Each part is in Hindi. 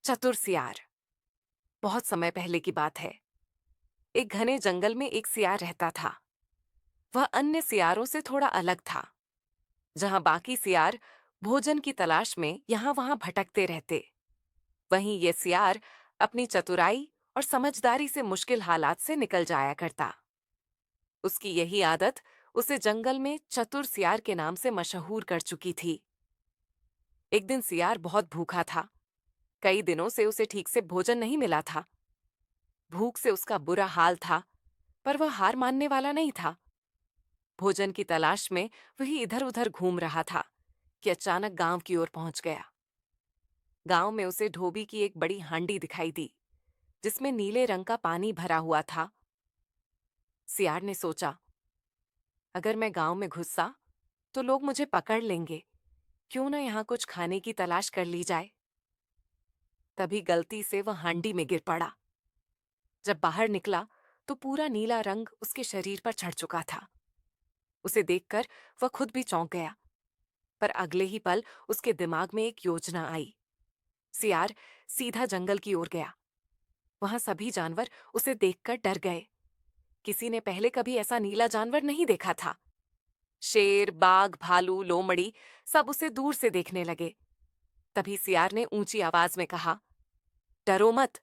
चतुर सियार। बहुत समय पहले की बात है। एक घने जंगल में एक सियार रहता था। वह अन्य सियारों से थोड़ा अलग था। जहां बाकी सियार भोजन की तलाश में यहां वहां भटकते रहते, वहीं ये सियार अपनी चतुराई और समझदारी से मुश्किल हालात से निकल जाया करता। उसकी यही आदत उसे जंगल में चतुर सियार के नाम से मशहूर कर चुकी थी। एक दिन सियार बहुत भूखा था। कई दिनों से उसे ठीक से भोजन नहीं मिला था। भूख से उसका बुरा हाल था, पर वह हार मानने वाला नहीं था। भोजन की तलाश में वही इधर-उधर घूम रहा था कि अचानक गांव की ओर पहुंच गया। गांव में उसे धोबी की एक बड़ी हांडी दिखाई दी, जिसमें नीले रंग का पानी भरा हुआ था। सियार ने सोचा, अगर मैं गांव में घुसा तो लोग मुझे पकड़ लेंगे। क्यों ना यहाँ कुछ खाने की तलाश कर ली जाए। तभी गलती से वह हांडी में गिर पड़ा। जब बाहर निकला तो पूरा नीला रंग उसके शरीर पर चढ़ चुका था। उसे देखकर वह खुद भी चौंक गया, पर अगले ही पल उसके दिमाग में एक योजना आई। सियार सीधा जंगल की ओर गया। वहां सभी जानवर उसे देखकर डर गए। किसी ने पहले कभी ऐसा नीला जानवर नहीं देखा था। शेर, बाघ, भालू, लोमड़ी सब उसे दूर से देखने लगे। तभी सियार ने ऊंची आवाज में कहा, डरो मत।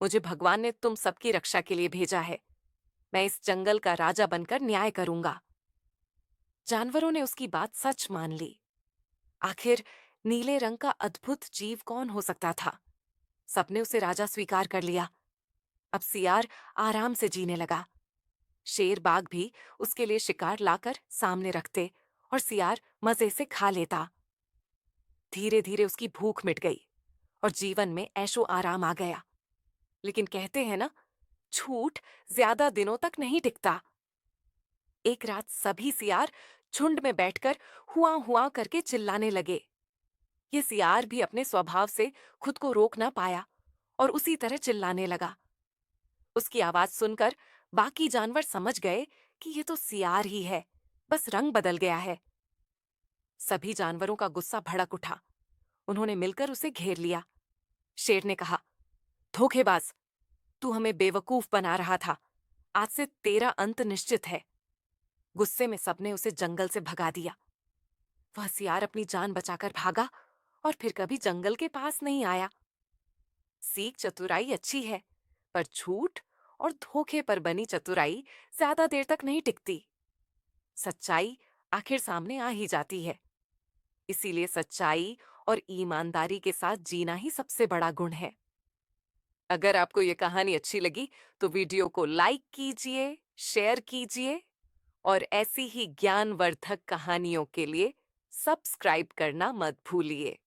मुझे भगवान ने तुम सबकी रक्षा के लिए भेजा है। मैं इस जंगल का राजा बनकर न्याय करूंगा। जानवरों ने उसकी बात सच मान ली। आखिर नीले रंग का अद्भुत जीव कौन हो सकता था। सबने उसे राजा स्वीकार कर लिया। अब सियार आराम से जीने लगा। शेर, बाघ भी उसके लिए शिकार लाकर सामने रखते और सियार मजे से खा लेता। धीरे धीरे उसकी भूख मिट गई और जीवन में ऐशो आराम आ गया। लेकिन कहते हैं ना, झूठ ज्यादा दिनों तक नहीं टिकता। एक रात सभी सियार झुंड में बैठकर हुआ हुआ करके चिल्लाने लगे। ये सियार भी अपने स्वभाव से खुद को रोक ना पाया और उसी तरह चिल्लाने लगा। उसकी आवाज सुनकर बाकी जानवर समझ गए कि ये तो सियार ही है, बस रंग बदल गया है। सभी जानवरों का गुस्सा भड़क उठा। उन्होंने मिलकर उसे घेर लिया। शेर ने कहा, धोखेबाज, तू हमें बेवकूफ बना रहा था। आज से तेरा अंत निश्चित है। गुस्से में सबने उसे जंगल से भगा दिया। वह सियार अपनी जान बचाकर भागा और फिर कभी जंगल के पास नहीं आया। सीख चतुराई अच्छी है, पर झूठ और धोखे पर बनी चतुराई ज्यादा देर तक नहीं टिकती। सच्चाई आखिर सामने आ ही जाती है। इसीलिए सच्चाई और ईमानदारी के साथ जीना ही सबसे बड़ा गुण है। अगर आपको ये कहानी अच्छी लगी तो वीडियो को लाइक कीजिए, शेयर कीजिए और ऐसी ही ज्ञानवर्धक कहानियों के लिए सब्सक्राइब करना मत भूलिए।